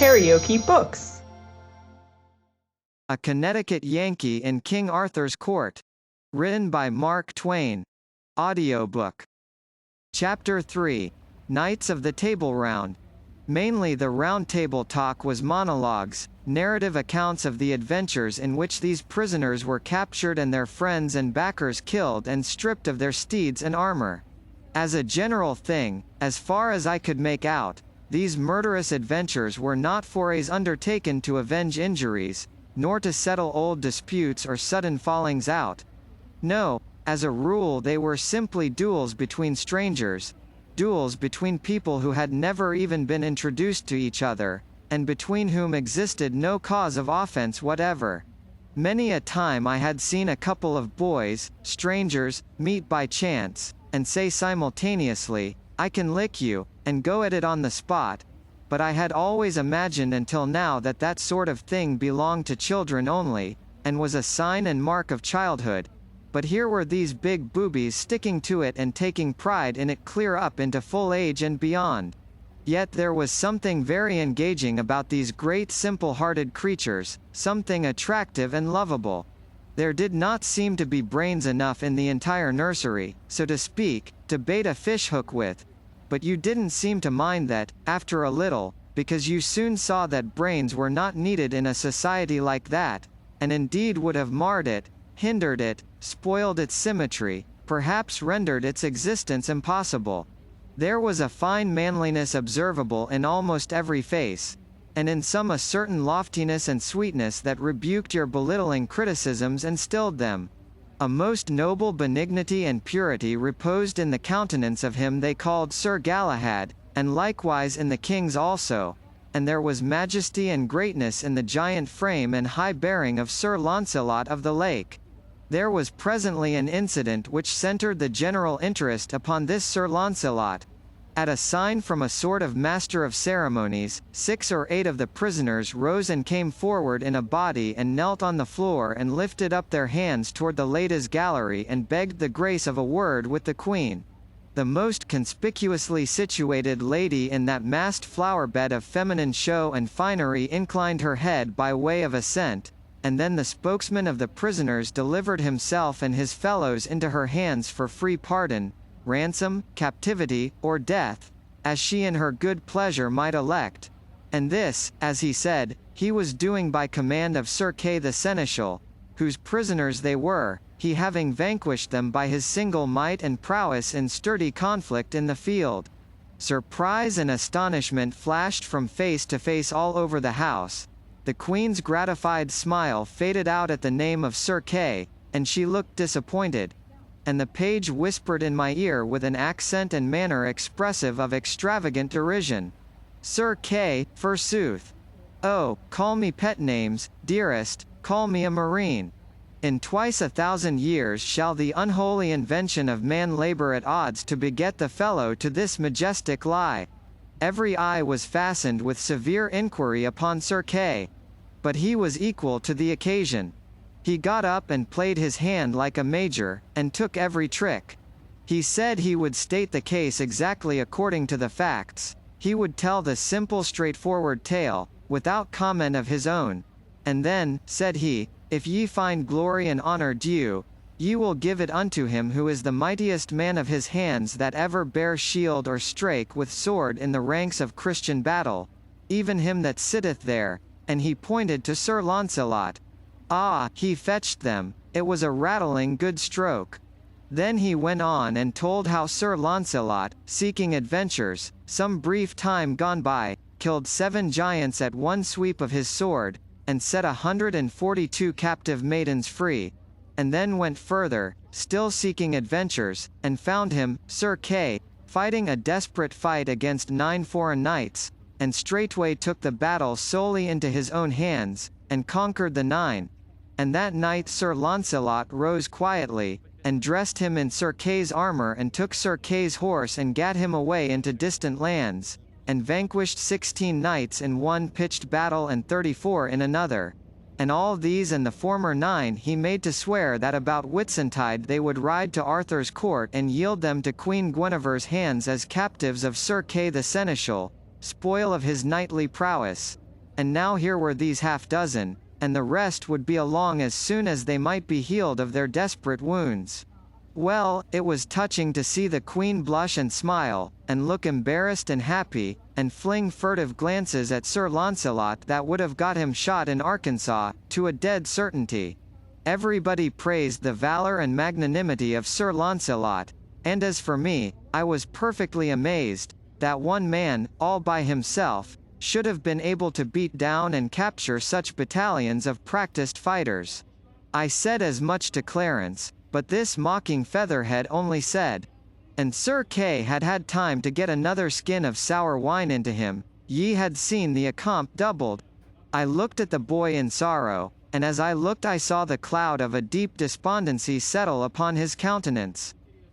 KaraokeBooks. A Connecticut Yankee in King Arthur's Court. Written by Mark Twain. Audiobook. Chapter 3. Knights of the Table Round. Mainly the Round Table talk was monologues, narrative accounts of the adventures in which these prisoners were captured and their friends and backers killed and stripped of their steeds and armor. As a general thing, as far as I could make out, these murderous adventures were not forays undertaken to avenge injuries, nor to settle old disputes or sudden fallings out. No, as a rule they were simply duels between strangers, duels between people who had never even been introduced to each other, and between whom existed no cause of offense whatever. Many a time I had seen a couple of boys, strangers, meet by chance, and say simultaneously, "I can lick you," and go at it on the spot, but I had always imagined until now that that sort of thing belonged to children only, and was a sign and mark of childhood. But here were these big boobies sticking to it and taking pride in it clear up into full age and beyond. Yet there was something very engaging about these great simple-hearted creatures, something attractive and lovable. There did not seem to be brains enough in the entire nursery, so to speak, to bait a fishhook with. But you didn't seem to mind that, after a little, because you soon saw that brains were not needed in a society like that, and indeed would have marred it, hindered it, spoiled its symmetry, perhaps rendered its existence impossible. There was a fine manliness observable in almost every face, and in some a certain loftiness and sweetness that rebuked your belittling criticisms and stilled them. A most noble benignity and purity reposed in the countenance of him they called Sir Galahad, and likewise in the king's also, and there was majesty and greatness in the giant frame and high bearing of Sir Launcelot of the Lake. There was presently an incident which centred the general interest upon this Sir Launcelot. At a sign from a sort of master of ceremonies, 6 or 8 of the prisoners rose and came forward in a body and knelt on the floor and lifted up their hands toward the ladies' gallery and begged the grace of a word with the Queen. The most conspicuously situated lady in that massed flower-bed of feminine show and finery inclined her head by way of assent, and then the spokesman of the prisoners delivered himself and his fellows into her hands for free pardon, ransom, captivity, or death, as she in her good pleasure might elect. And this, as he said, he was doing by command of Sir Kay the Seneschal, whose prisoners they were, he having vanquished them by his single might and prowess in sturdy conflict in the field. Surprise and astonishment flashed from face to face all over the house. The Queen's gratified smile faded out at the name of Sir Kay, and she looked disappointed. And the page whispered in my ear with an accent and manner expressive of extravagant derision, "Sir Kay, forsooth! Oh, call me pet names, dearest, call me a marine. In twice 1,000 years shall the unholy invention of man labour at odds to beget the fellow to this majestic lie." Every eye was fastened with severe inquiry upon Sir Kay. But he was equal to the occasion. He got up and played his hand like a major, and took every trick. He said he would state the case exactly according to the facts. He would tell the simple straightforward tale, without comment of his own. And then, said he, "If ye find glory and honour due, ye will give it unto him who is the mightiest man of his hands that ever bare shield or strake with sword in the ranks of Christian battle, even him that sitteth there," and he pointed to Sir Launcelot. Ah, he fetched them, it was a rattling good stroke. Then he went on and told how Sir Launcelot, seeking adventures, some brief time gone by, killed 7 giants at one sweep of his sword, and set 142 captive maidens free, and then went further, still seeking adventures, and found him, Sir Kay, fighting a desperate fight against 9 foreign knights, and straightway took the battle solely into his own hands, and conquered the 9. And that night Sir Launcelot rose quietly, and dressed him in Sir Kay's armour and took Sir Kay's horse and gat him away into distant lands, and vanquished 16 knights in one pitched battle and 34 in another. And all these and the former 9 he made to swear that about Whitsuntide they would ride to Arthur's court and yield them to Queen Guinevere's hands as captives of Sir Kay the Seneschal, spoil of his knightly prowess. and now here were these half-dozen, and the rest would be along as soon as they might be healed of their desperate wounds. Well, it was touching to see the Queen blush and smile, and look embarrassed and happy, and fling furtive glances at Sir Launcelot that would have got him shot in Arkansas, to a dead certainty. Everybody praised the valor and magnanimity of Sir Launcelot, and as for me, I was perfectly amazed, that one man, all by himself, should have been able to beat down and capture such battalions of practiced fighters. I said as much to Clarence, but this mocking featherhead only said, "And Sir Kay had had time to get another skin of sour wine into him, ye had seen the accompt doubled." I looked at the boy in sorrow, and as I looked I saw the cloud of a deep despondency settle upon his countenance.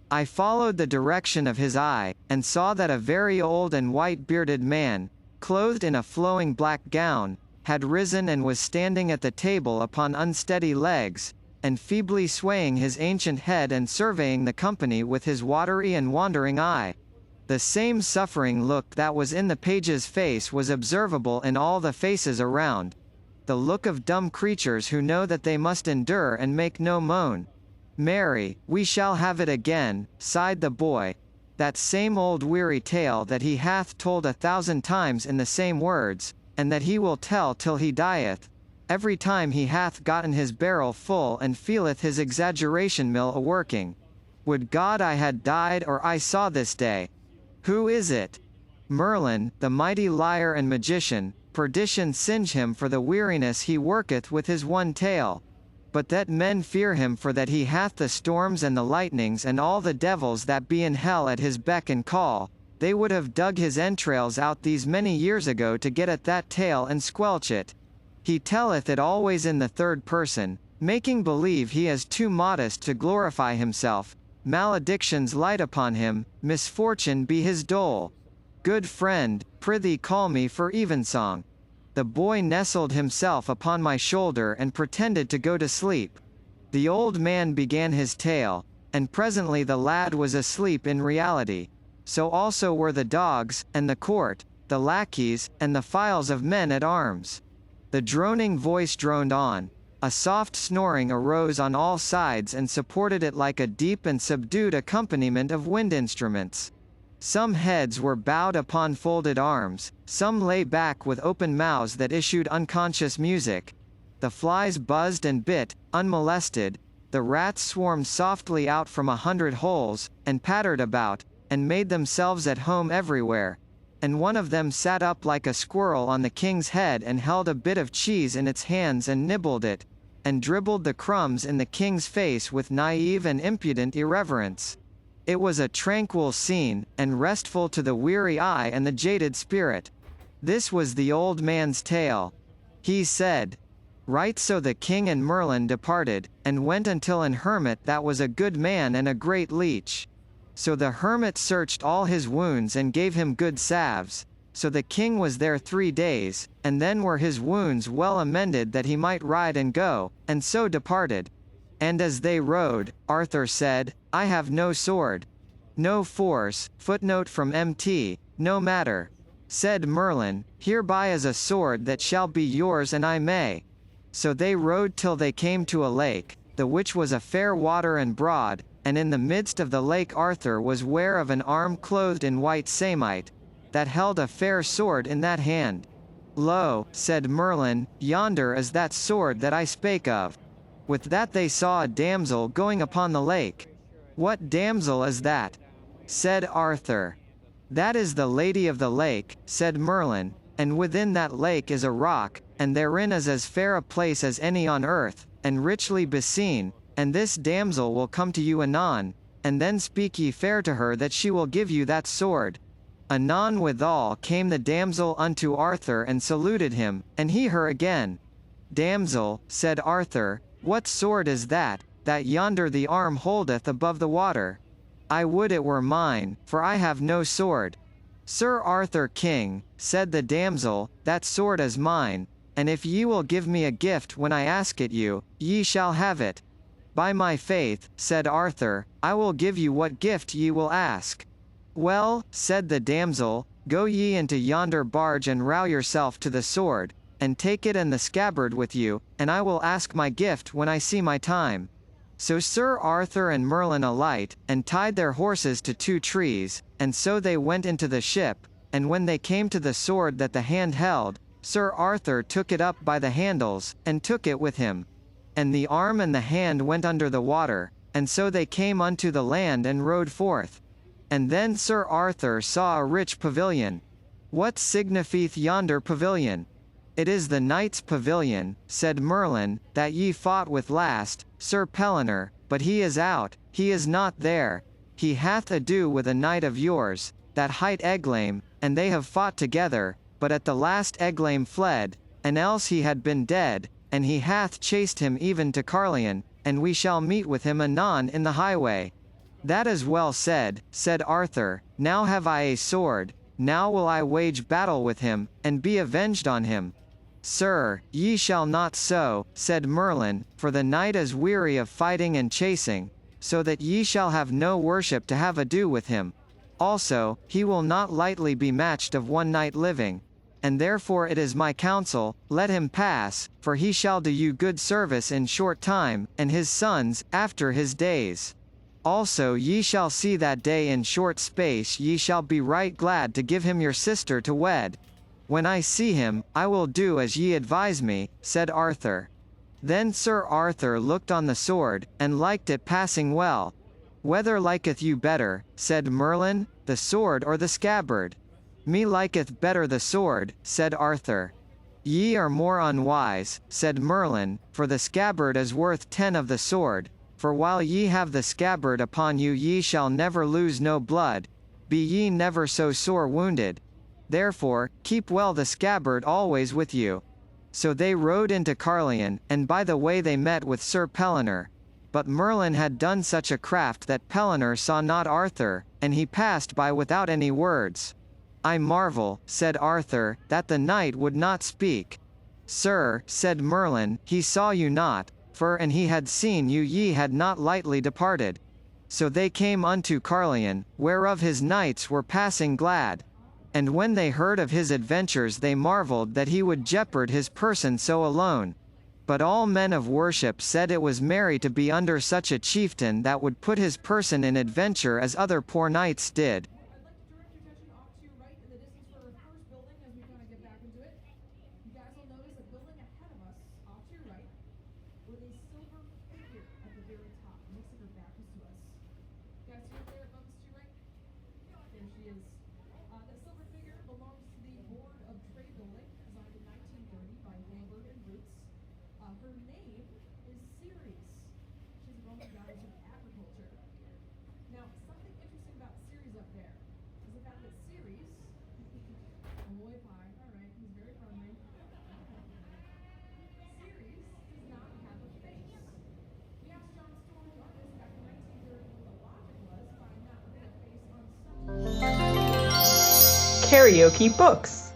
I followed the direction of his eye, and saw that a very old and white-bearded man, clothed in a flowing black gown, had risen and was standing at the table upon unsteady legs, and feebly swaying his ancient head and surveying the company with his watery and wandering eye. The same suffering look that was in the page's face was observable in all the faces around, the look of dumb creatures who know that they must endure and make no moan. "Marry, we shall have it again," sighed the boy, "that same old weary tale that he hath told 1,000 times in the same words, and that he will tell till he dieth, every time he hath gotten his barrel full and feeleth his exaggeration mill a-working. Would God I had died or I saw this day. Who is it? Merlin, the mighty liar and magician, perdition singe him for the weariness he worketh with his one tale. But that men fear him for that he hath the storms and the lightnings and all the devils that be in hell at his beck and call, they would have dug his entrails out these many years ago to get at that tale and squelch it. He telleth it always in the third person, making believe he is too modest to glorify himself. Maledictions light upon him, misfortune be his dole. Good friend, prithee call me for evensong." The boy nestled himself upon my shoulder and pretended to go to sleep. The old man began his tale, and presently the lad was asleep in reality. So also were the dogs, and the court, the lackeys, and the files of men at arms. The droning voice droned on. A soft snoring arose on all sides and supported it like a deep and subdued accompaniment of wind instruments. Some heads were bowed upon folded arms, some lay back with open mouths that issued unconscious music. The flies buzzed and bit, unmolested, the rats swarmed softly out from 100 holes, and pattered about, and made themselves at home everywhere. And one of them sat up like a squirrel on the king's head and held a bit of cheese in its hands and nibbled it, and dribbled the crumbs in the king's face with naive and impudent irreverence. It was a tranquil scene, and restful to the weary eye and the jaded spirit. This was the old man's tale. He said, "Right so the king and Merlin departed, and went until an hermit that was a good man and a great leech. So the hermit searched all his wounds and gave him good salves. So the king was there 3 days, and then were his wounds well amended that he might ride and go, and so departed. And as they rode, Arthur said, I have no sword. No force, footnote from MT, no matter. Said Merlin, hereby is a sword that shall be yours and I may. So they rode till they came to a lake, the which was a fair water and broad, and in the midst of the lake Arthur was ware of an arm clothed in white samite, that held a fair sword in that hand. Lo, said Merlin, yonder is that sword that I spake of. With that they saw a damsel going upon the lake. What damsel is that? Said Arthur. That is the lady of the lake, said Merlin, and within that lake is a rock, and therein is as fair a place as any on earth, and richly beseen, and this damsel will come to you anon, and then speak ye fair to her that she will give you that sword. Anon withal came the damsel unto Arthur and saluted him, and he her again. Damsel, said Arthur, what sword is that, that yonder the arm holdeth above the water? I would it were mine, for I have no sword. Sir Arthur King, said the damsel, that sword is mine, and if ye will give me a gift when I ask it you, ye shall have it. By my faith, said Arthur, I will give you what gift ye will ask. Well, said the damsel, go ye into yonder barge and row yourself to the sword, and take it and the scabbard with you, and I will ask my gift when I see my time. So Sir Arthur and Merlin alight, and tied their horses to 2 trees, and so they went into the ship, and when they came to the sword that the hand held, Sir Arthur took it up by the handles, and took it with him. And the arm and the hand went under the water, and so they came unto the land and rode forth. And then Sir Arthur saw a rich pavilion. What signifieth yonder pavilion? It is the knight's pavilion, said Merlin, that ye fought with last, Sir Pellinore, but he is out, he is not there. He hath ado with a knight of yours, that hight Eglaim, and they have fought together, but at the last Eglaim fled, and else he had been dead, and he hath chased him even to Carlion, and we shall meet with him anon in the highway. That is well said, said Arthur, now have I a sword, now will I wage battle with him, and be avenged on him. Sir, ye shall not so, said Merlin, for the knight is weary of fighting and chasing, so that ye shall have no worship to have ado with him. Also, he will not lightly be matched of one night living. And therefore it is my counsel, let him pass, for he shall do you good service in short time, and his sons, after his days. Also ye shall see that day in short space ye shall be right glad to give him your sister to wed. When I see him, I will do as ye advise me, said Arthur. Then Sir Arthur looked on the sword, and liked it passing well. Whether liketh you better, said Merlin, the sword or the scabbard? Me liketh better the sword, said Arthur. Ye are more unwise, said Merlin, for the scabbard is worth 10 of the sword, for while ye have the scabbard upon you ye shall never lose no blood, be ye never so sore wounded. Therefore, keep well the scabbard always with you. So they rode into Carlion, and by the way they met with Sir Pellinore. But Merlin had done such a craft that Pellinore saw not Arthur, and he passed by without any words. I marvel, said Arthur, that the knight would not speak. Sir, said Merlin, he saw you not, for an he had seen you ye had not lightly departed. So they came unto Carlion, whereof his knights were passing glad. And when they heard of his adventures they marvelled that he would jeopard his person so alone. But all men of worship said it was merry to be under such a chieftain that would put his person in adventure as other poor knights did. KaraokeBooks.